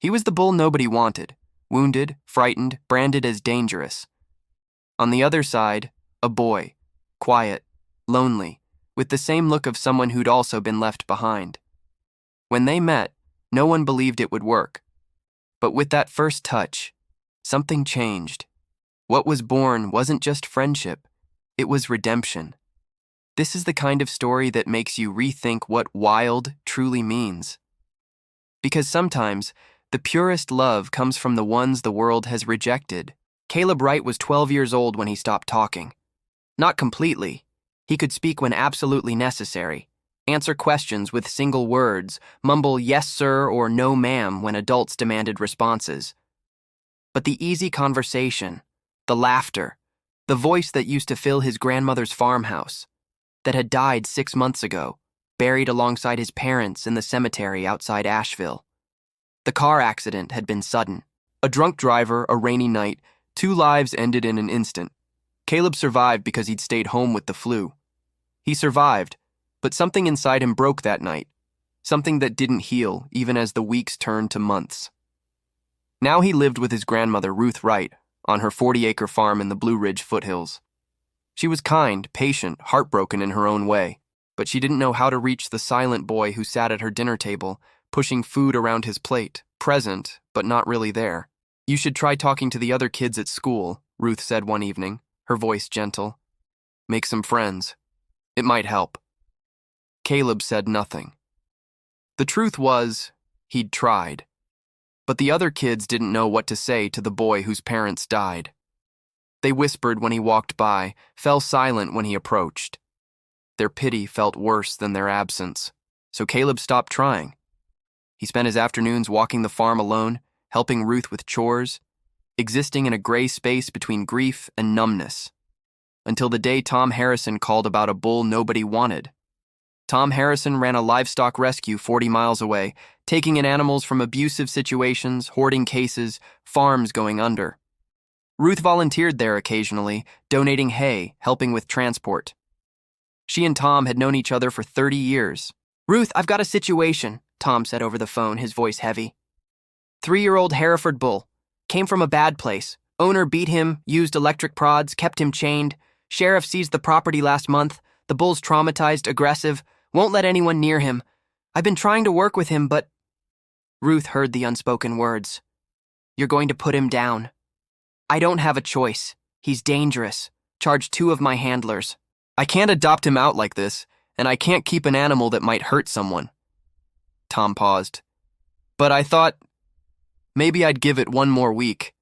He was the bull nobody wanted, wounded, frightened, branded as dangerous. On the other side, a boy, quiet, lonely, with the same look of someone who'd also been left behind. When they met, no one believed it would work. But with that first touch, something changed. What was born wasn't just friendship, it was redemption. This is the kind of story that makes you rethink what wild truly means. Because sometimes, the purest love comes from the ones the world has rejected. Caleb Wright was 12 years old when he stopped talking. Not completely. He could speak when absolutely necessary, answer questions with single words, mumble yes sir or no ma'am when adults demanded responses. But the easy conversation, the laughter, the voice that used to fill his grandmother's farmhouse, that had died 6 months ago, buried alongside his parents in the cemetery outside Asheville. The car accident had been sudden. A drunk driver, a rainy night, 2 lives ended in an instant. Caleb survived because he'd stayed home with the flu. He survived, but something inside him broke that night, something that didn't heal even as the weeks turned to months. Now he lived with his grandmother, Ruth Wright, on her 40-acre farm in the Blue Ridge foothills. She was kind, patient, heartbroken in her own way, but she didn't know how to reach the silent boy who sat at her dinner table, pushing food around his plate, present, but not really there. "You should try talking to the other kids at school," Ruth said one evening, her voice gentle. "Make some friends. It might help." Caleb said nothing. The truth was, he'd tried. But the other kids didn't know what to say to the boy whose parents died. They whispered when he walked by, fell silent when he approached. Their pity felt worse than their absence, so Caleb stopped trying. He spent his afternoons walking the farm alone, helping Ruth with chores, existing in a gray space between grief and numbness, until the day Tom Harrison called about a bull nobody wanted. Tom Harrison ran a livestock rescue 40 miles away, taking in animals from abusive situations, hoarding cases, farms going under. Ruth volunteered there occasionally, donating hay, helping with transport. She and Tom had known each other for 30 years. "Ruth, I've got a situation," Tom said over the phone, his voice heavy. 3-year-old Hereford bull. Came from a bad place. Owner beat him, used electric prods, kept him chained. Sheriff seized the property last month. The bull's traumatized, aggressive, won't let anyone near him. I've been trying to work with him, but... Ruth heard the unspoken words. "You're going to put him down." "I don't have a choice. He's dangerous. Charge 2 of my handlers." "I can't adopt him out like this, and I can't keep an animal that might hurt someone." Tom paused. "But I thought maybe I'd give it 1 more week.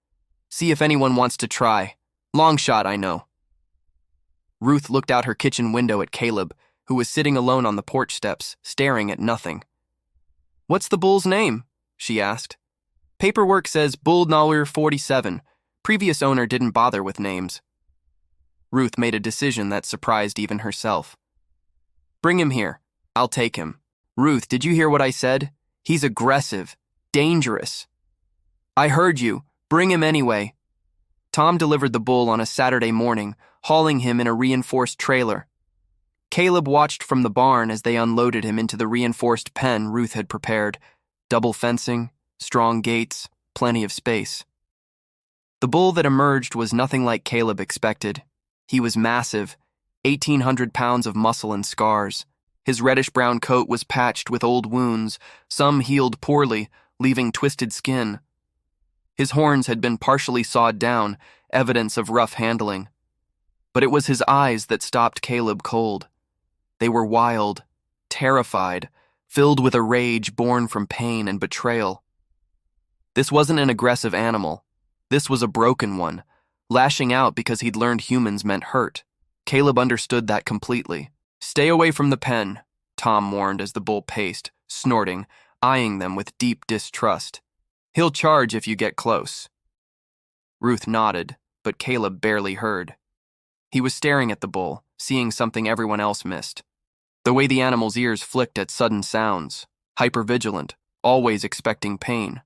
See if anyone wants to try. Long shot, I know." Ruth looked out her kitchen window at Caleb, who was sitting alone on the porch steps, staring at nothing. "What's the bull's name?" she asked. "Paperwork says Bull Naur 47. Previous owner didn't bother with names." Ruth made a decision that surprised even herself. "Bring him here. I'll take him." "Ruth, did you hear what I said? He's aggressive, dangerous." "I heard you. Bring him anyway." Tom delivered the bull on a Saturday morning, hauling him in a reinforced trailer. Caleb watched from the barn as they unloaded him into the reinforced pen Ruth had prepared. Double fencing, strong gates, plenty of space. The bull that emerged was nothing like Caleb expected. He was massive, 1,800 pounds of muscle and scars. His reddish-brown coat was patched with old wounds, some healed poorly, leaving twisted skin. His horns had been partially sawed down, evidence of rough handling. But it was his eyes that stopped Caleb cold. They were wild, terrified, filled with a rage born from pain and betrayal. This wasn't an aggressive animal. This was a broken one, lashing out because he'd learned humans meant hurt. Caleb understood that completely. "Stay away from the pen," Tom warned as the bull paced, snorting, eyeing them with deep distrust. "He'll charge if you get close." Ruth nodded, but Caleb barely heard. He was staring at the bull, seeing something everyone else missed. The way the animal's ears flicked at sudden sounds, hypervigilant, always expecting pain.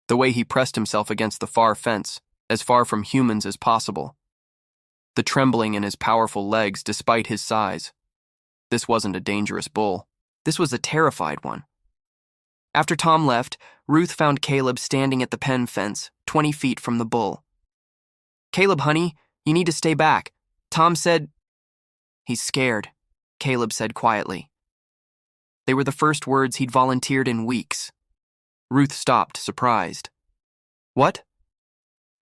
The way he pressed himself against the far fence, as far from humans as possible. The trembling in his powerful legs despite his size. This wasn't a dangerous bull. This was a terrified one. After Tom left, Ruth found Caleb standing at the pen fence, 20 feet from the bull. "Caleb, honey, you need to stay back. Tom said—" "He's scared," Caleb said quietly. They were the first words he'd volunteered in weeks. Ruth stopped, surprised. "What?"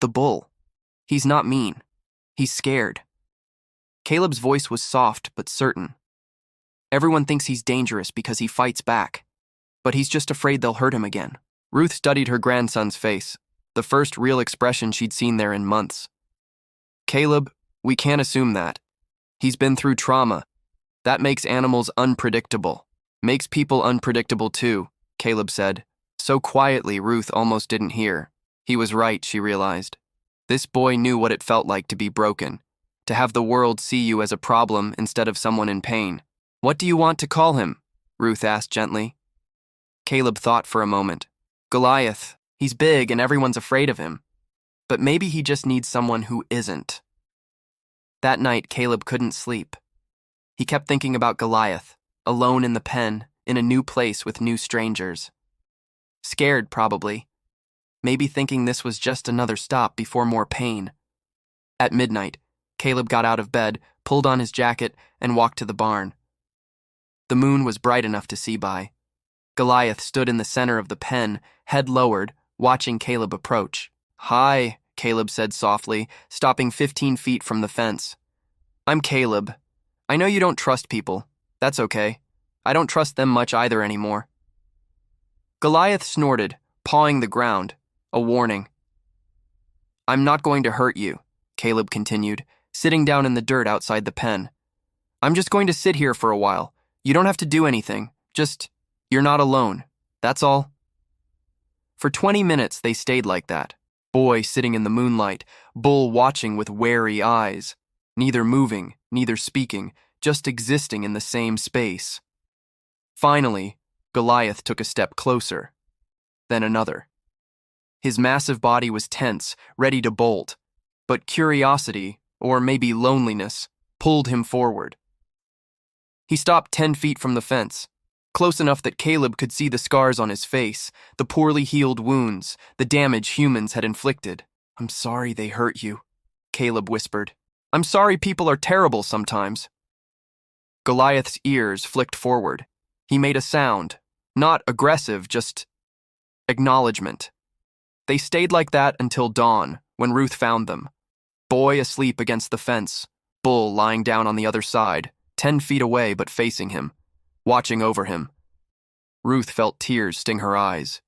"The bull. He's not mean. He's scared." Caleb's voice was soft but certain. "Everyone thinks he's dangerous because he fights back, but he's just afraid they'll hurt him again." Ruth studied her grandson's face, the first real expression she'd seen there in months. "Caleb, we can't assume that. He's been through trauma. That makes animals unpredictable. Makes people unpredictable too," Caleb said, so quietly Ruth almost didn't hear. He was right, she realized. This boy knew what it felt like to be broken, to have the world see you as a problem instead of someone in pain. "What do you want to call him?" Ruth asked gently. Caleb thought for a moment. "Goliath. He's big and everyone's afraid of him. But maybe he just needs someone who isn't." That night, Caleb couldn't sleep. He kept thinking about Goliath, alone in the pen, in a new place with new strangers. Scared, probably. Maybe thinking this was just another stop before more pain. At midnight, Caleb got out of bed, pulled on his jacket, and walked to the barn. The moon was bright enough to see by. Goliath stood in the center of the pen, head lowered, watching Caleb approach. "Hi," Caleb said softly, stopping 15 feet from the fence. "I'm Caleb. I know you don't trust people. That's okay. I don't trust them much either anymore." Goliath snorted, pawing the ground, a warning. "I'm not going to hurt you," Caleb continued, sitting down in the dirt outside the pen. "I'm just going to sit here for a while. You don't have to do anything. Just, you're not alone. That's all." For 20 minutes they stayed like that. Boy sitting in the moonlight, bull watching with wary eyes, neither moving, neither speaking, just existing in the same space. Finally, Goliath took a step closer, then another. His massive body was tense, ready to bolt, but curiosity, or maybe loneliness, pulled him forward. He stopped 10 feet from the fence, close enough that Caleb could see the scars on his face, the poorly healed wounds, the damage humans had inflicted. "I'm sorry they hurt you," Caleb whispered. "I'm sorry people are terrible sometimes." Goliath's ears flicked forward. He made a sound, not aggressive, just acknowledgement. They stayed like that until dawn, when Ruth found them. Boy asleep against the fence, bull lying down on the other side, 10 feet away but facing him, watching over him. Ruth felt tears sting her eyes.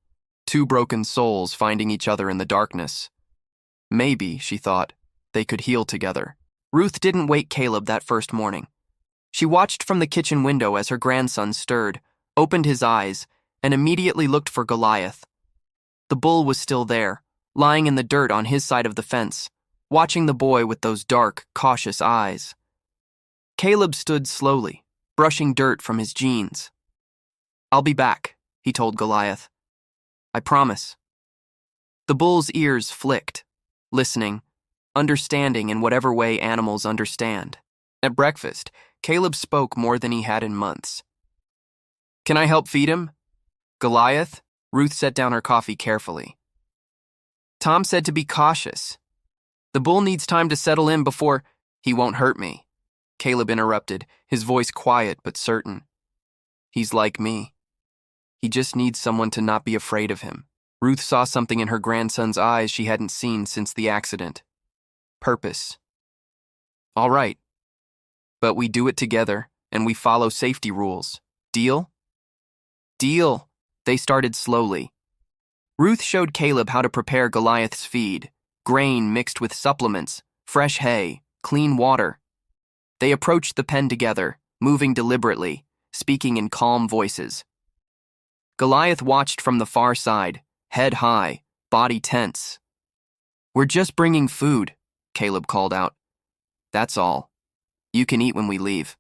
Two broken souls finding each other in the darkness. Maybe, she thought, they could heal together. Ruth didn't wake Caleb that first morning. She watched from the kitchen window as her grandson stirred, opened his eyes, and immediately looked for Goliath. The bull was still there, lying in the dirt on his side of the fence, watching the boy with those dark, cautious eyes. Caleb stood slowly, brushing dirt from his jeans. "I'll be back," he told Goliath. "I promise." The bull's ears flicked, listening, understanding in whatever way animals understand. At breakfast, Caleb spoke more than he had in months. "Can I help feed him?" "Goliath?" Ruth set down her coffee carefully. "Tom said to be cautious. The bull needs time to settle in before—" "He won't hurt me," Caleb interrupted, his voice quiet but certain. "He's like me. He just needs someone to not be afraid of him." Ruth saw something in her grandson's eyes she hadn't seen since the accident. Purpose. "All right. But we do it together, and we follow safety rules. Deal?" "Deal." They started slowly. Ruth showed Caleb how to prepare Goliath's feed, grain mixed with supplements, fresh hay, clean water. They approached the pen together, moving deliberately, speaking in calm voices. Goliath watched from the far side, head high, body tense. "We're just bringing food," Caleb called out. "That's all. You can eat when we leave."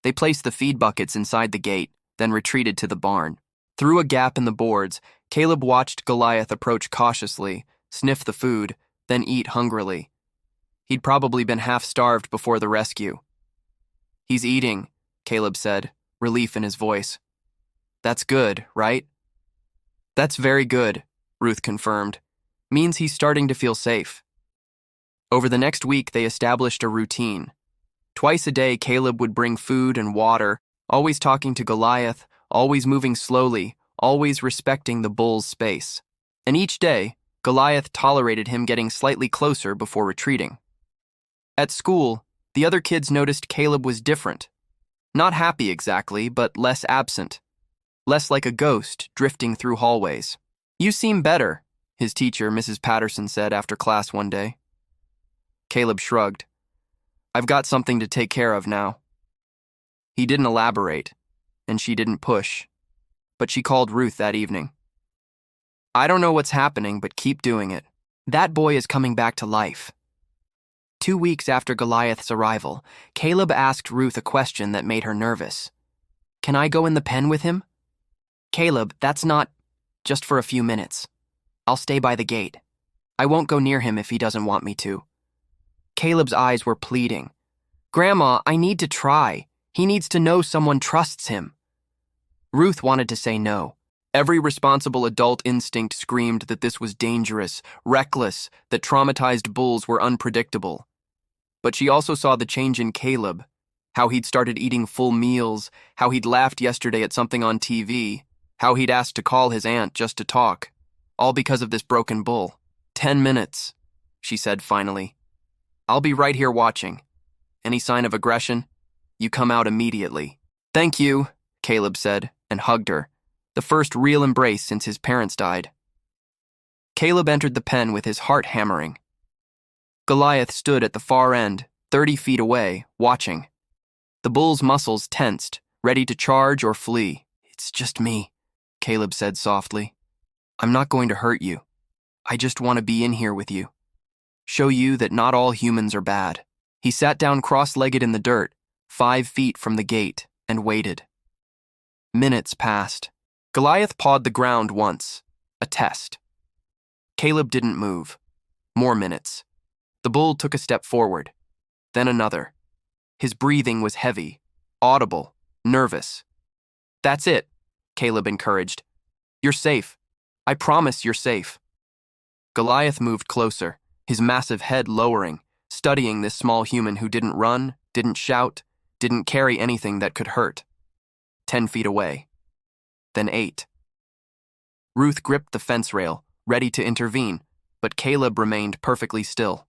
They placed the feed buckets inside the gate, then retreated to the barn. Through a gap in the boards, Caleb watched Goliath approach cautiously, sniff the food, then eat hungrily. He'd probably been half-starved before the rescue. "He's eating," Caleb said, relief in his voice. "That's good, right?" That's very good, Ruth confirmed. Means he's starting to feel safe. Over the next week, they established a routine. Twice a day, Caleb would bring food and water, always talking to Goliath, always moving slowly, always respecting the bull's space. And each day, Goliath tolerated him getting slightly closer before retreating. At school, the other kids noticed Caleb was different. Not happy exactly, but less absent. Less like a ghost drifting through hallways. "You seem better," his teacher, Mrs. Patterson, said after class one day. Caleb shrugged. "I've got something to take care of now." He didn't elaborate, and she didn't push, but she called Ruth that evening. "I don't know what's happening, but keep doing it. That boy is coming back to life." 2 weeks after Goliath's arrival, Caleb asked Ruth a question that made her nervous. "Can I go in the pen with him?" "Caleb, that's not... just for a few minutes. I'll stay by the gate. I won't go near him if he doesn't want me to." Caleb's eyes were pleading. "Grandma, I need to try. He needs to know someone trusts him." Ruth wanted to say no. Every responsible adult instinct screamed that this was dangerous, reckless, that traumatized bulls were unpredictable. But she also saw the change in Caleb, how he'd started eating full meals, how he'd laughed yesterday at something on TV, how he'd asked to call his aunt just to talk, all because of this broken bull. 10 minutes, she said finally. "I'll be right here watching. Any sign of aggression? You come out immediately." "Thank you," Caleb said, and hugged her, the first real embrace since his parents died. Caleb entered the pen with his heart hammering. Goliath stood at the far end, 30 feet away, watching. The bull's muscles tensed, ready to charge or flee. "It's just me," Caleb said softly. "I'm not going to hurt you. I just want to be in here with you. Show you that not all humans are bad." He sat down cross-legged in the dirt, 5 feet from the gate, and waited. Minutes passed. Goliath pawed the ground once, a test. Caleb didn't move. More minutes. The bull took a step forward, then another. His breathing was heavy, audible, nervous. "That's it," Caleb encouraged. "You're safe. I promise you're safe." Goliath moved closer, his massive head lowering, studying this small human who didn't run, didn't shout, didn't carry anything that could hurt. 10 feet away. Then 8. Ruth gripped the fence rail, ready to intervene, but Caleb remained perfectly still.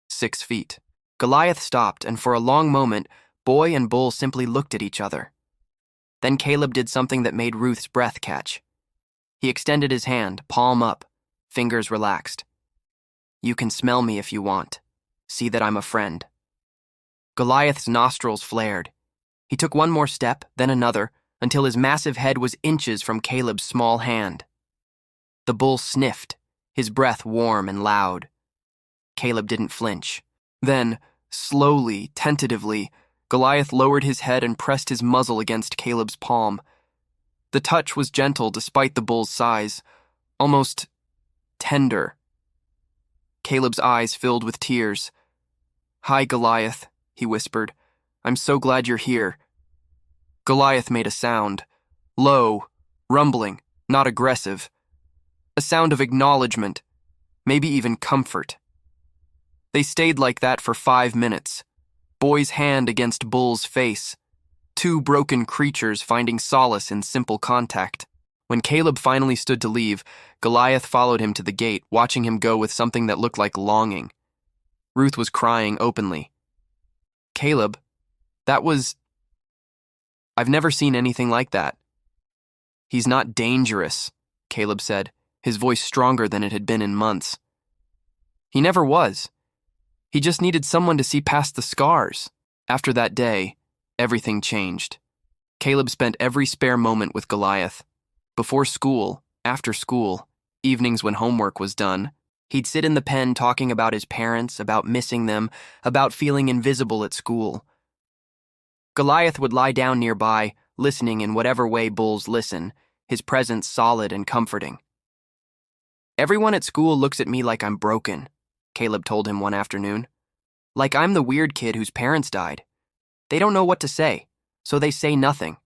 6 feet. Goliath stopped, and for a long moment, boy and bull simply looked at each other. Then Caleb did something that made Ruth's breath catch. He extended his hand, palm up, fingers relaxed. "You can smell me if you want. See that I'm a friend." Goliath's nostrils flared. He took one more step, then another, until his massive head was inches from Caleb's small hand. The bull sniffed, his breath warm and loud. Caleb didn't flinch. Then, slowly, tentatively, Goliath lowered his head and pressed his muzzle against Caleb's palm. The touch was gentle despite the bull's size, almost tender. Caleb's eyes filled with tears. "Hi, Goliath," he whispered. "I'm so glad you're here." Goliath made a sound, low, rumbling, not aggressive. A sound of acknowledgement, maybe even comfort. They stayed like that for 5 minutes, boy's hand against bull's face, 2 broken creatures finding solace in simple contact. When Caleb finally stood to leave, Goliath followed him to the gate, watching him go with something that looked like longing. Ruth was crying openly. "Caleb, that was... I've never seen anything like that." "He's not dangerous," Caleb said, his voice stronger than it had been in months. "He never was. He just needed someone to see past the scars." After that day, everything changed. Caleb spent every spare moment with Goliath. Before school, after school, evenings when homework was done, he'd sit in the pen talking about his parents, about missing them, about feeling invisible at school. Goliath would lie down nearby, listening in whatever way bulls listen, his presence solid and comforting. "Everyone at school looks at me like I'm broken," Caleb told him one afternoon. "Like I'm the weird kid whose parents died. They don't know what to say, so they say nothing.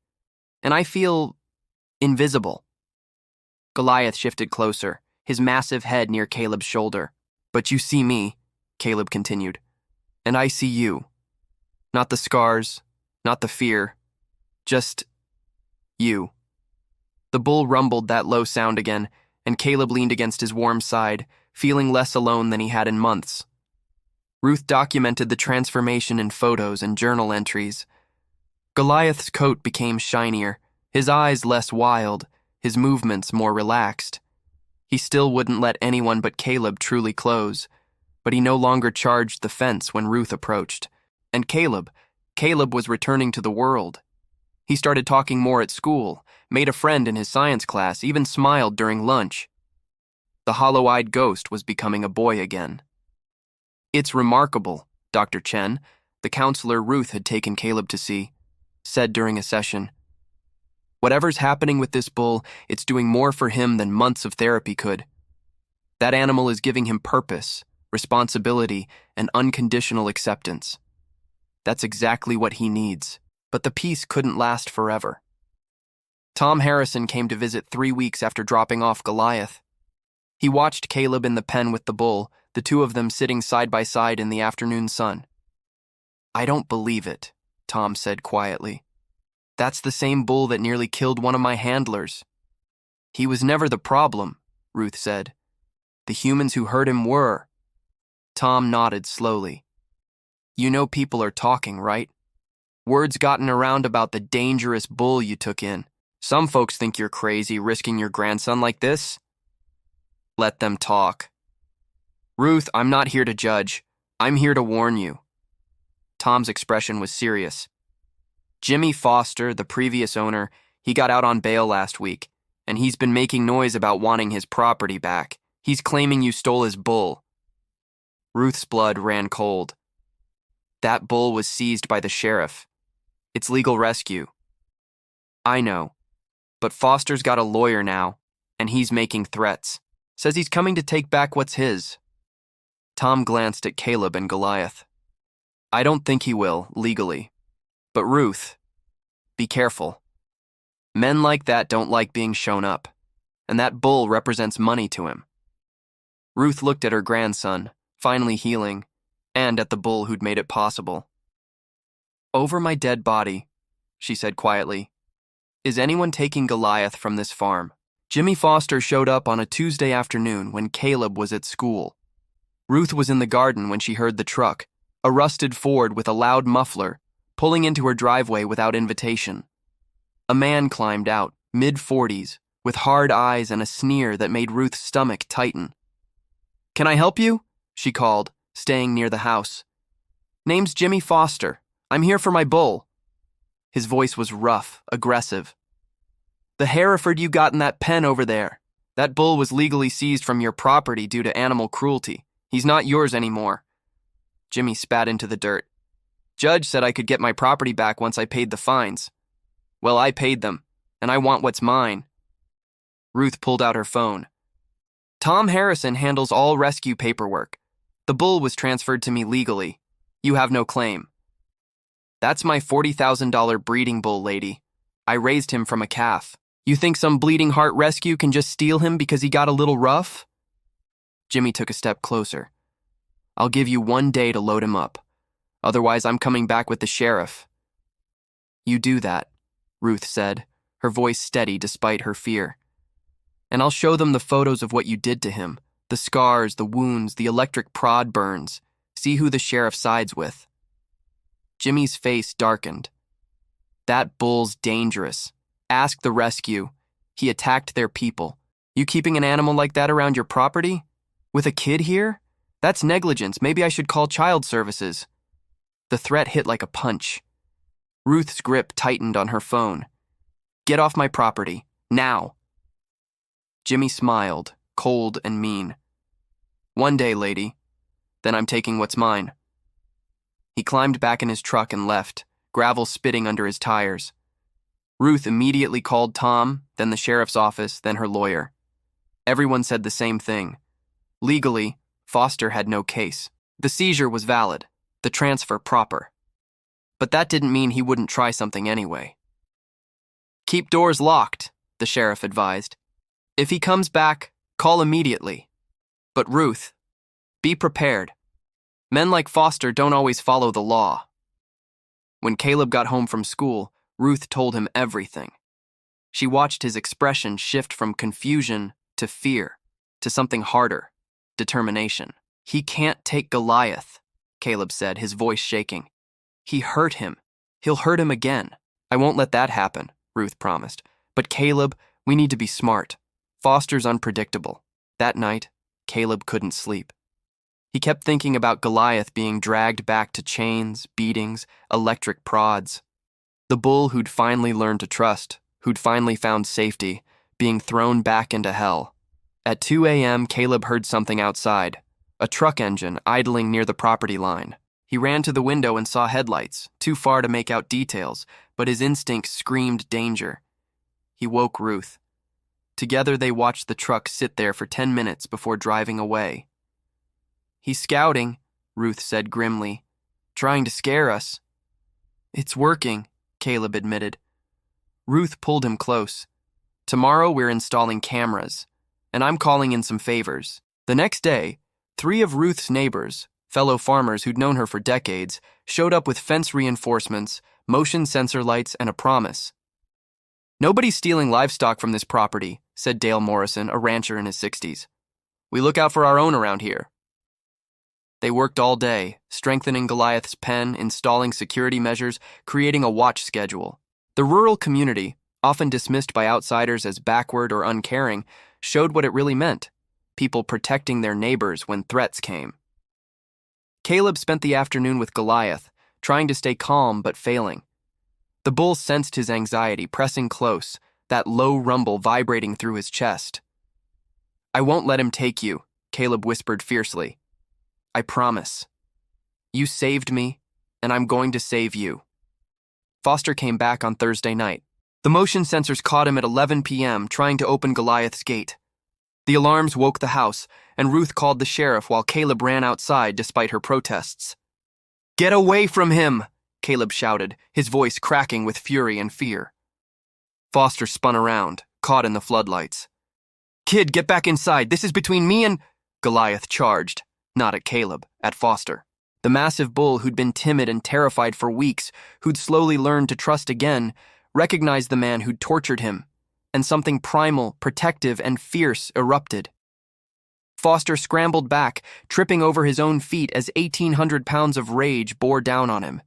And I feel invisible." Goliath shifted closer, his massive head near Caleb's shoulder. "But you see me," Caleb continued, "and I see you. Not the scars, not the fear, just you." The bull rumbled that low sound again, and Caleb leaned against his warm side, feeling less alone than he had in months. Ruth documented the transformation in photos and journal entries. Goliath's coat became shinier, his eyes less wild, his movements more relaxed. He still wouldn't let anyone but Caleb truly close, but he no longer charged the fence when Ruth approached. And Caleb was returning to the world. He started talking more at school, made a friend in his science class, even smiled during lunch. The hollow-eyed ghost was becoming a boy again. "It's remarkable," Dr. Chen, the counselor Ruth had taken Caleb to see, said during a session. "Whatever's happening with this bull, it's doing more for him than months of therapy could. That animal is giving him purpose, responsibility, and unconditional acceptance. That's exactly what he needs." But the peace couldn't last forever. Tom Harrison came to visit 3 weeks after dropping off Goliath. He watched Caleb in the pen with the bull, the two of them sitting side by side in the afternoon sun. "I don't believe it," Tom said quietly. "That's the same bull that nearly killed one of my handlers." "He was never the problem," Ruth said. "The humans who hurt him were." Tom nodded slowly. "You know people are talking, right? Word's gotten around about the dangerous bull you took in. Some folks think you're crazy risking your grandson like this." "Let them talk." "Ruth, I'm not here to judge. I'm here to warn you." Tom's expression was serious. "Jimmy Foster, the previous owner, he got out on bail last week, and he's been making noise about wanting his property back. He's claiming you stole his bull." Ruth's blood ran cold. "That bull was seized by the sheriff. It's legal rescue." "I know, but Foster's got a lawyer now, and he's making threats. Says he's coming to take back what's his." Tom glanced at Caleb and Goliath. "I don't think he will, legally. But Ruth, be careful. Men like that don't like being shown up, and that bull represents money to him." Ruth looked at her grandson, finally healing, and at the bull who'd made it possible. "Over my dead body," she said quietly, "is anyone taking Goliath from this farm?" Jimmy Foster showed up on a Tuesday afternoon when Caleb was at school. Ruth was in the garden when she heard the truck, a rusted Ford with a loud muffler, pulling into her driveway without invitation. A man climbed out, mid-40s, with hard eyes and a sneer that made Ruth's stomach tighten. "Can I help you?" she called, staying near the house. "Name's Jimmy Foster. I'm here for my bull." His voice was rough, aggressive. "The Hereford you got in that pen over there. That bull was legally seized from your property due to animal cruelty. He's not yours anymore." Jimmy spat into the dirt. "Judge said I could get my property back once I paid the fines. Well, I paid them, and I want what's mine." Ruth pulled out her phone. "Tom Harrison handles all rescue paperwork. The bull was transferred to me legally. You have no claim." "That's my $40,000 breeding bull, lady. I raised him from a calf. You think some bleeding heart rescue can just steal him because he got a little rough?" Jimmy took a step closer. "I'll give you 1 day to load him up. Otherwise, I'm coming back with the sheriff." "You do that," Ruth said, her voice steady despite her fear. "And I'll show them the photos of what you did to him, the scars, the wounds, the electric prod burns. See who the sheriff sides with." Jimmy's face darkened. "That bull's dangerous. Ask the rescue. He attacked their people. You keeping an animal like that around your property? With a kid here? That's negligence. Maybe I should call child services." The threat hit like a punch. Ruth's grip tightened on her phone. "Get off my property. Now." Jimmy smiled, cold and mean. "1 day, lady. Then I'm taking what's mine." He climbed back in his truck and left, gravel spitting under his tires. Ruth immediately called Tom, then the sheriff's office, then her lawyer. Everyone said the same thing. Legally, Foster had no case. The seizure was valid, the transfer proper. But that didn't mean he wouldn't try something anyway. "Keep doors locked," the sheriff advised. If he comes back, call immediately. But Ruth, be prepared. Men like Foster don't always follow the law. When Caleb got home from school, Ruth told him everything. She watched his expression shift from confusion to fear, to something harder, determination. He can't take Goliath, Caleb said, his voice shaking. He hurt him. He'll hurt him again. I won't let that happen, Ruth promised. But Caleb, we need to be smart. Foster's unpredictable. That night, Caleb couldn't sleep. He kept thinking about Goliath being dragged back to chains, beatings, electric prods. The bull who'd finally learned to trust, who'd finally found safety, being thrown back into hell. At 2 a.m., Caleb heard something outside, a truck engine idling near the property line. He ran to the window and saw headlights, too far to make out details, but his instinct screamed danger. He woke Ruth. Together they watched the truck sit there for 10 minutes before driving away. He's scouting, Ruth said grimly, trying to scare us. It's working, Caleb admitted. Ruth pulled him close. Tomorrow we're installing cameras, and I'm calling in some favors. The next day, 3 of Ruth's neighbors, fellow farmers who'd known her for decades, showed up with fence reinforcements, motion sensor lights, and a promise. Nobody's stealing livestock from this property, said Dale Morrison, a rancher in his 60s. We look out for our own around here. They worked all day, strengthening Goliath's pen, installing security measures, creating a watch schedule. The rural community, often dismissed by outsiders as backward or uncaring, showed what it really meant, people protecting their neighbors when threats came. Caleb spent the afternoon with Goliath, trying to stay calm but failing. The bull sensed his anxiety, pressing close, that low rumble vibrating through his chest. I won't let him take you, Caleb whispered fiercely. I promise. You saved me, and I'm going to save you. Foster came back on Thursday night. The motion sensors caught him at 11 p.m. trying to open Goliath's gate. The alarms woke the house, and Ruth called the sheriff while Caleb ran outside despite her protests. Get away from him, Caleb shouted, his voice cracking with fury and fear. Foster spun around, caught in the floodlights. Kid, get back inside. This is between me and... Goliath charged, not at Caleb, at Foster. The massive bull who'd been timid and terrified for weeks, who'd slowly learned to trust again, recognized the man who'd tortured him, and something primal, protective, and fierce erupted. Foster scrambled back, tripping over his own feet as 1,800 pounds of rage bore down on him.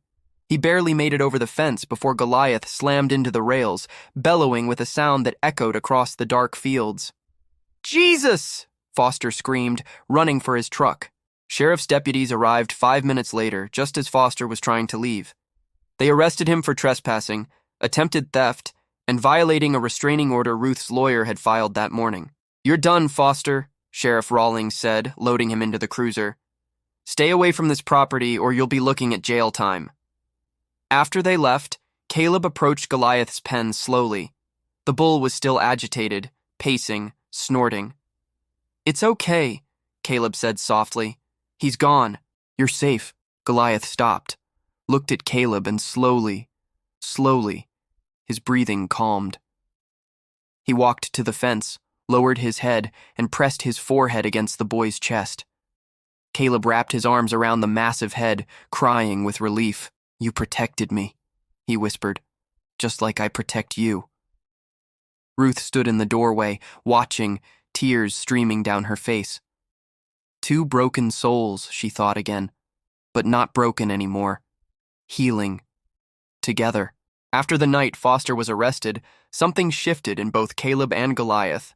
He barely made it over the fence before Goliath slammed into the rails, bellowing with a sound that echoed across the dark fields. Jesus! Foster screamed, running for his truck. Sheriff's deputies arrived 5 minutes later, just as Foster was trying to leave. They arrested him for trespassing, attempted theft, and violating a restraining order Ruth's lawyer had filed that morning. You're done, Foster, Sheriff Rawlings said, loading him into the cruiser. Stay away from this property or you'll be looking at jail time. After they left, Caleb approached Goliath's pen slowly. The bull was still agitated, pacing, snorting. It's okay, Caleb said softly. He's gone. You're safe. Goliath stopped, looked at Caleb, and slowly, his breathing calmed. He walked to the fence, lowered his head, and pressed his forehead against the boy's chest. Caleb wrapped his arms around the massive head, crying with relief. You protected me, he whispered, just like I protect you. Ruth stood in the doorway, watching, tears streaming down her face. 2 broken souls, she thought again, but not broken anymore. Healing. Together. After the night Foster was arrested, something shifted in both Caleb and Goliath.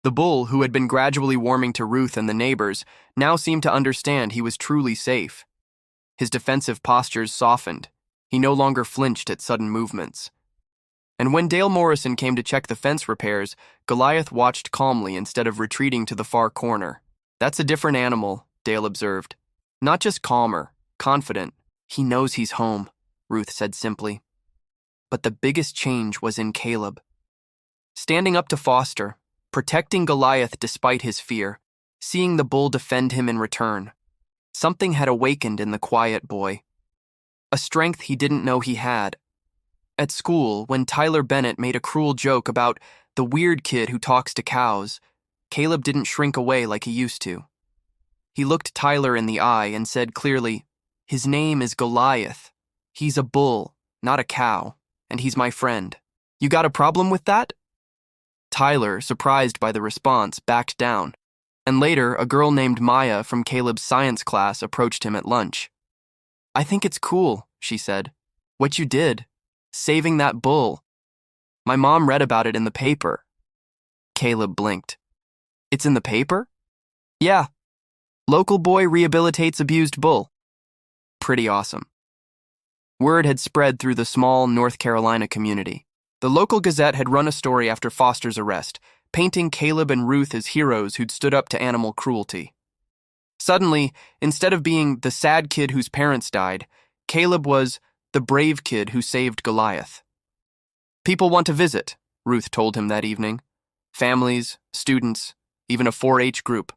The bull, who had been gradually warming to Ruth and the neighbors, now seemed to understand he was truly safe. His defensive postures softened. He no longer flinched at sudden movements. And when Dale Morrison came to check the fence repairs, Goliath watched calmly instead of retreating to the far corner. That's a different animal, Dale observed. Not just calmer, confident. He knows he's home, Ruth said simply. But the biggest change was in Caleb. Standing up to Foster, protecting Goliath despite his fear, seeing the bull defend him in return. Something had awakened in the quiet boy. A strength he didn't know he had. At school, when Tyler Bennett made a cruel joke about the weird kid who talks to cows, Caleb didn't shrink away like he used to. He looked Tyler in the eye and said clearly, "His name is Goliath. He's a bull, not a cow, and he's my friend. You got a problem with that?" Tyler, surprised by the response, backed down, and later a girl named Maya from Caleb's science class approached him at lunch. "I think it's cool," she said. "What you did, saving that bull. My mom read about it in the paper." Caleb blinked. "It's in the paper?" "Yeah. Local boy rehabilitates abused bull." Pretty awesome. Word had spread through the small North Carolina community. The local Gazette had run a story after Foster's arrest, painting Caleb and Ruth as heroes who'd stood up to animal cruelty. Suddenly, instead of being the sad kid whose parents died, Caleb was the brave kid who saved Goliath. "People want to visit," Ruth told him that evening. "Families, students, even a 4-H group.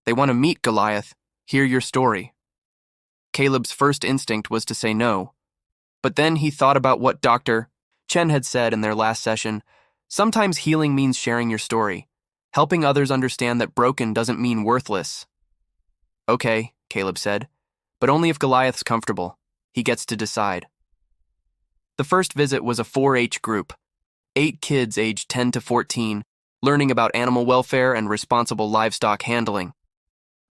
They want to meet Goliath, hear your story." Caleb's first instinct was to say no, but then he thought about what Dr. Chen had said in their last session. Sometimes healing means sharing your story, helping others understand that broken doesn't mean worthless. "Okay," Caleb said, "but only if Goliath's comfortable. He gets to decide." The first visit was a 4-H group, 8 kids aged 10 to 14, learning about animal welfare and responsible livestock handling.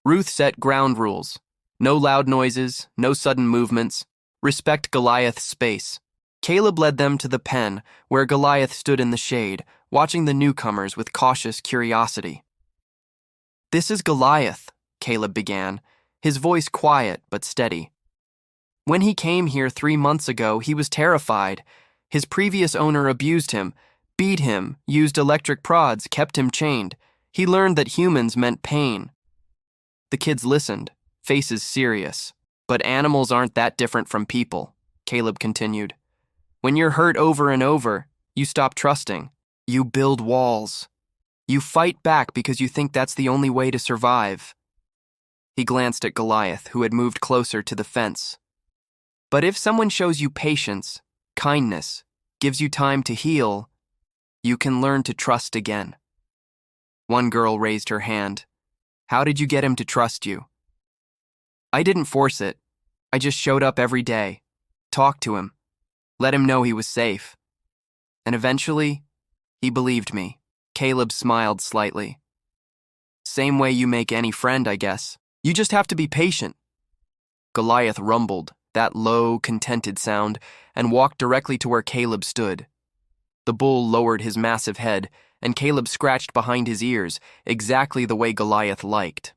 Ruth set ground rules. No loud noises, no sudden movements. Respect Goliath's space. Caleb led them to the pen, where Goliath stood in the shade, watching the newcomers with cautious curiosity. "This is Goliath," Caleb began, his voice quiet but steady. "When he came here 3 months ago, he was terrified. His previous owner abused him, beat him, used electric prods, kept him chained. He learned that humans meant pain." The kids listened, faces serious. "But animals aren't that different from people," Caleb continued. "When you're hurt over and over, you stop trusting. You build walls. You fight back because you think that's the only way to survive." He glanced at Goliath, who had moved closer to the fence. "But if someone shows you patience, kindness, gives you time to heal, you can learn to trust again." One girl raised her hand. "How did you get him to trust you?" "I didn't force it. I just showed up every day, talked to him, let him know he was safe. And eventually, he believed me." Caleb smiled slightly. "Same way you make any friend, I guess. You just have to be patient." Goliath rumbled, that low, contented sound, and walked directly to where Caleb stood. The bull lowered his massive head, and Caleb scratched behind his ears, exactly the way Goliath liked.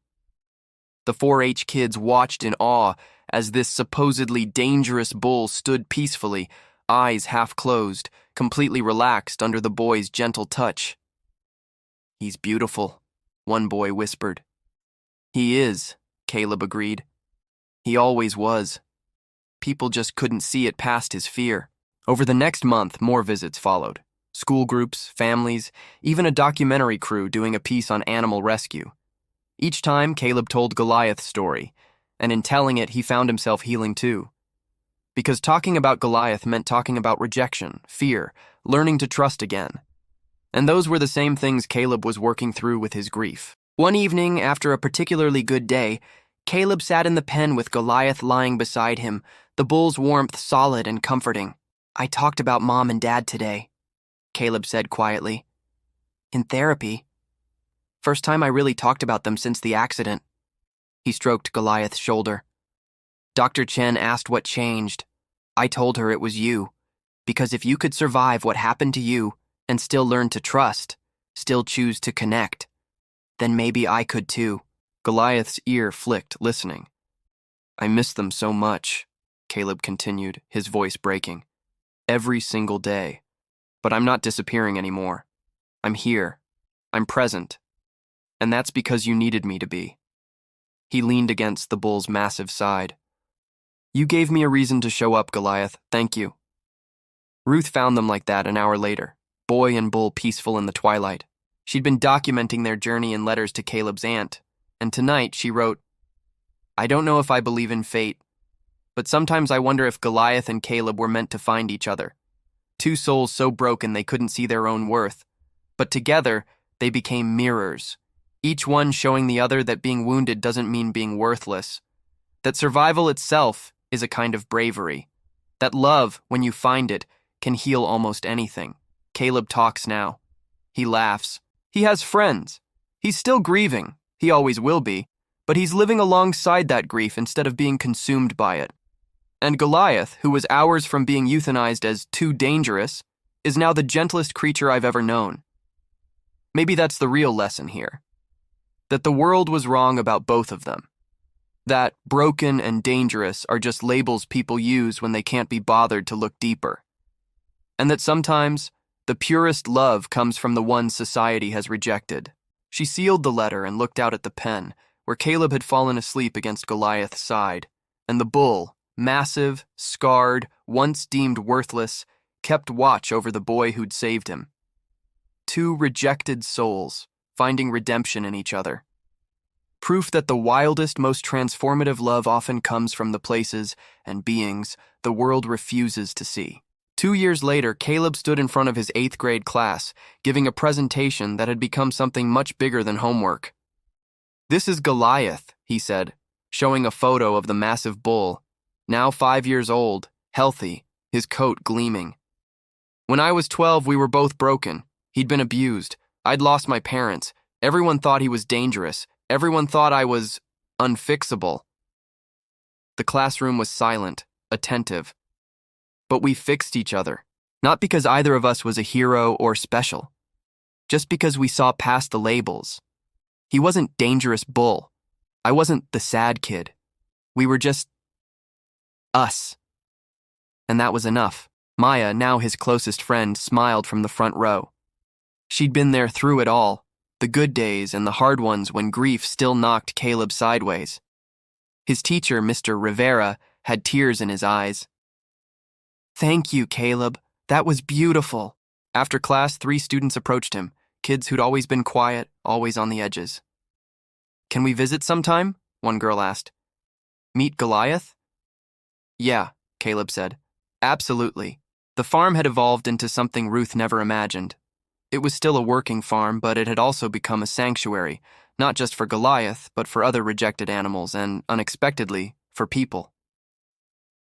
The 4-H kids watched in awe as this supposedly dangerous bull stood peacefully, eyes half closed, completely relaxed under the boy's gentle touch. "He's beautiful," one boy whispered. "He is," Caleb agreed. "He always was. People just couldn't see it past his fear." Over the next month, more visits followed. School groups, families, even a documentary crew doing a piece on animal rescue. Each time, Caleb told Goliath's story, and in telling it, he found himself healing too. Because talking about Goliath meant talking about rejection, fear, learning to trust again. And those were the same things Caleb was working through with his grief. One evening, after a particularly good day, Caleb sat in the pen with Goliath lying beside him, the bull's warmth solid and comforting. "I talked about Mom and Dad today," Caleb said quietly. "In therapy. First time I really talked about them since the accident." He stroked Goliath's shoulder. "Dr. Chen asked what changed. I told her it was you. Because if you could survive what happened to you and still learn to trust, still choose to connect, then maybe I could too." Goliath's ear flicked, listening. "I miss them so much," Caleb continued, his voice breaking. "Every single day. But I'm not disappearing anymore. I'm here. I'm present. And that's because you needed me to be." He leaned against the bull's massive side. "You gave me a reason to show up, Goliath. Thank you." Ruth found them like that an hour later, boy and bull peaceful in the twilight. She'd been documenting their journey in letters to Caleb's aunt, and tonight she wrote, "I don't know if I believe in fate, but sometimes I wonder if Goliath and Caleb were meant to find each other. Two souls so broken they couldn't see their own worth. but together they became mirrors, each one showing the other that being wounded doesn't mean being worthless, that survival itself is a kind of bravery, that love, when you find it, can heal almost anything. Caleb talks now. He laughs. He has friends. He's still grieving. He always will be, but he's living alongside that grief instead of being consumed by it. And Goliath, who was hours from being euthanized as too dangerous, is now the gentlest creature I've ever known. Maybe that's the real lesson here. That the world was wrong about both of them. That broken and dangerous are just labels people use when they can't be bothered to look deeper. And that sometimes the purest love comes from the one society has rejected. She sealed the letter and looked out at the pen, where Caleb had fallen asleep against Goliath's side, and the bull, massive, scarred, once deemed worthless, kept watch over the boy who'd saved him. Two rejected souls, finding redemption in each other. Proof that the wildest, most transformative love often comes from the places and beings the world refuses to see. 2 years later, Caleb stood in front of his 8th grade class, giving a presentation that had become something much bigger than homework. "This is Goliath," he said, showing a photo of the massive bull, now 5 years old, healthy, his coat gleaming. "When I was 12, we were both broken. He'd been abused. I'd lost my parents. Everyone thought he was dangerous. Everyone thought I was unfixable." The classroom was silent, attentive. But we fixed each other, not because either of us was a hero or special, just because we saw past the labels. He wasn't dangerous bull. I wasn't the sad kid. We were just us. And that was enough. Maya, now his closest friend, smiled from the front row. She'd been there through it all, the good days and the hard ones when grief still knocked Caleb sideways. His teacher, Mr. Rivera, had tears in his eyes. "Thank you, Caleb. That was beautiful." After class, 3 students approached him, kids who'd always been quiet, always on the edges. "Can we visit sometime?" one girl asked. "Meet Goliath?" "Yeah," Caleb said. "Absolutely." The farm had evolved into something Ruth never imagined. It was still a working farm, but it had also become a sanctuary, not just for Goliath, but for other rejected animals and, unexpectedly, for people.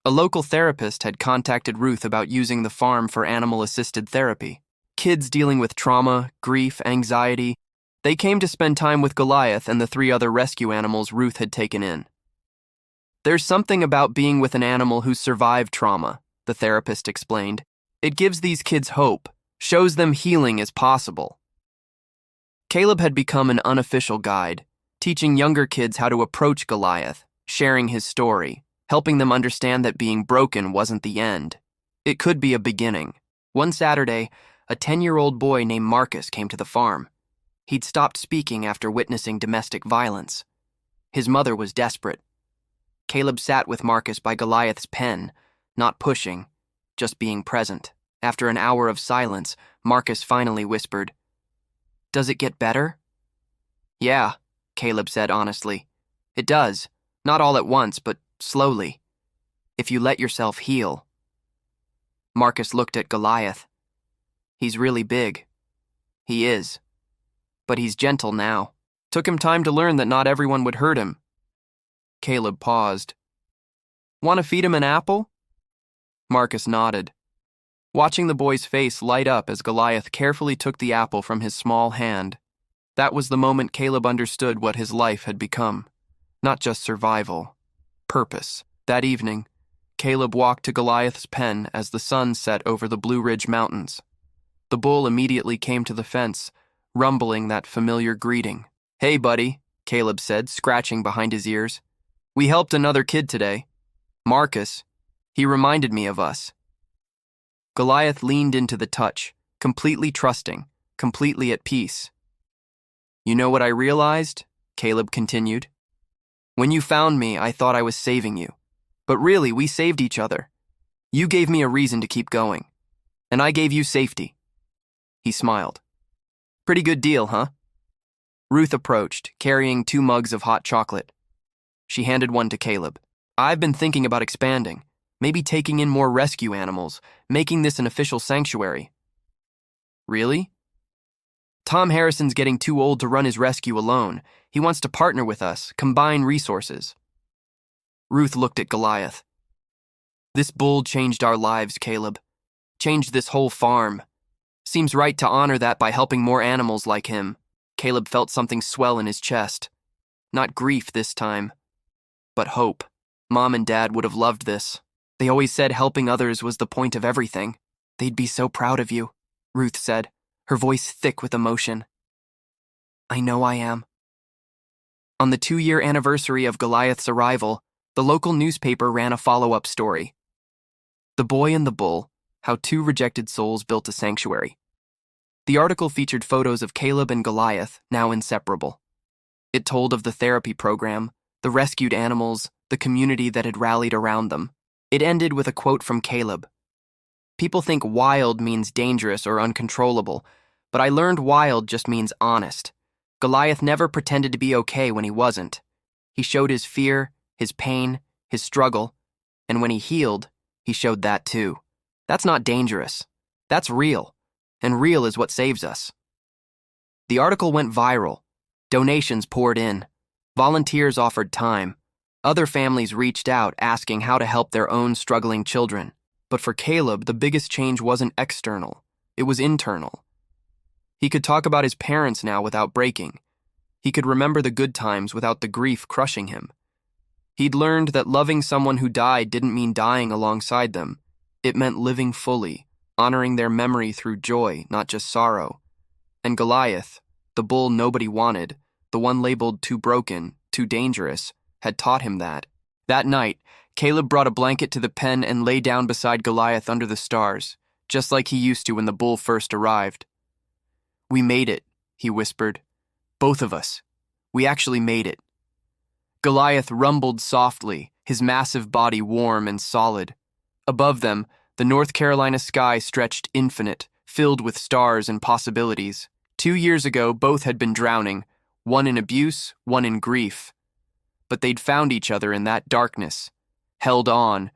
A local therapist had contacted Ruth about using the farm for animal-assisted therapy. Kids dealing with trauma, grief, anxiety, they came to spend time with Goliath and the 3 other rescue animals Ruth had taken in. "There's something about being with an animal who survived trauma," the therapist explained. "It gives these kids hope, shows them healing is possible." Caleb had become an unofficial guide, teaching younger kids how to approach Goliath, sharing his story, helping them understand that being broken wasn't the end. It could be a beginning. One Saturday, a 10-year-old boy named Marcus came to the farm. He'd stopped speaking after witnessing domestic violence. His mother was desperate. Caleb sat with Marcus by Goliath's pen, not pushing, just being present. After an hour of silence, Marcus finally whispered, "Does it get better?" "Yeah," Caleb said honestly. "It does. Not all at once, but slowly. If you let yourself heal." Marcus looked at Goliath. "He's really big." "He is. But he's gentle now. Took him time to learn that not everyone would hurt him." Caleb paused. "Want to feed him an apple?" Marcus nodded, watching the boy's face light up as Goliath carefully took the apple from his small hand. That was the moment Caleb understood what his life had become. Not just survival. Purpose. That evening, Caleb walked to Goliath's pen as the sun set over the Blue Ridge Mountains. The bull immediately came to the fence, rumbling that familiar greeting. "Hey, buddy," Caleb said, scratching behind his ears. "We helped another kid today. Marcus. He reminded me of us." Goliath leaned into the touch, completely trusting, completely at peace. "You know what I realized?" Caleb continued. "When you found me, I thought I was saving you. But really, we saved each other. You gave me a reason to keep going. And I gave you safety." He smiled. "Pretty good deal, huh?" Ruth approached, carrying 2 mugs of hot chocolate. She handed one to Caleb. "I've been thinking about expanding, maybe taking in more rescue animals, making this an official sanctuary." "Really?" Tom Harrison's getting too old to run his rescue alone. He wants to partner with us, combine resources. Ruth looked at Goliath. This bull changed our lives, Caleb. Changed this whole farm. Seems right to honor that by helping more animals like him. Caleb felt something swell in his chest. Not grief this time, but hope. Mom and Dad would have loved this. They always said helping others was the point of everything. They'd be so proud of you, Ruth said, her voice thick with emotion. I know I am. On the 2-year anniversary of Goliath's arrival, the local newspaper ran a follow-up story. The Boy and the Bull, How 2 Rejected Souls Built a Sanctuary. The article featured photos of Caleb and Goliath, now inseparable. It told of the therapy program, the rescued animals, the community that had rallied around them. It ended with a quote from Caleb. People think wild means dangerous or uncontrollable, but I learned wild just means honest. Goliath never pretended to be okay when he wasn't. He showed his fear, his pain, his struggle, and when he healed, he showed that too. That's not dangerous. That's real, and real is what saves us. The article went viral. Donations poured in. Volunteers offered time. Other families reached out asking how to help their own struggling children. But for Caleb, the biggest change wasn't external. It was internal. He could talk about his parents now without breaking. He could remember the good times without the grief crushing him. He'd learned that loving someone who died didn't mean dying alongside them. It meant living fully, honoring their memory through joy, not just sorrow. And Goliath, the bull nobody wanted, the one labeled too broken, too dangerous, had taught him that. That night, Caleb brought a blanket to the pen and lay down beside Goliath under the stars, just like he used to when the bull first arrived. We made it, he whispered. Both of us. We actually made it. Goliath rumbled softly, his massive body warm and solid. Above them, the North Carolina sky stretched infinite, filled with stars and possibilities. 2 years ago, both had been drowning, one in abuse, one in grief. But they'd found each other in that darkness, held on,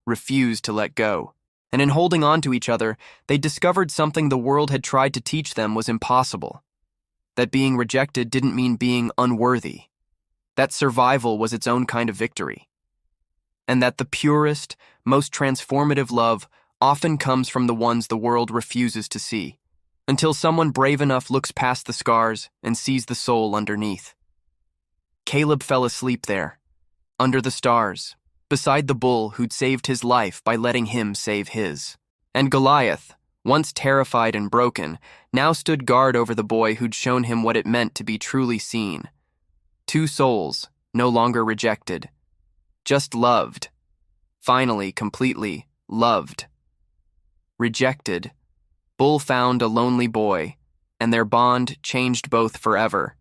refused to let go. And in holding on to each other, they'd discovered something the world had tried to teach them was impossible. That being rejected didn't mean being unworthy. That survival was its own kind of victory. And that the purest, most transformative love often comes from the ones the world refuses to see, until someone brave enough looks past the scars and sees the soul underneath. Caleb fell asleep there, under the stars, beside the bull who'd saved his life by letting him save his. And Goliath, once terrified and broken, now stood guard over the boy who'd shown him what it meant to be truly seen. 2 souls, no longer rejected, just loved. Finally, completely loved. Rejected. Bull found a lonely boy, and their bond changed both forever.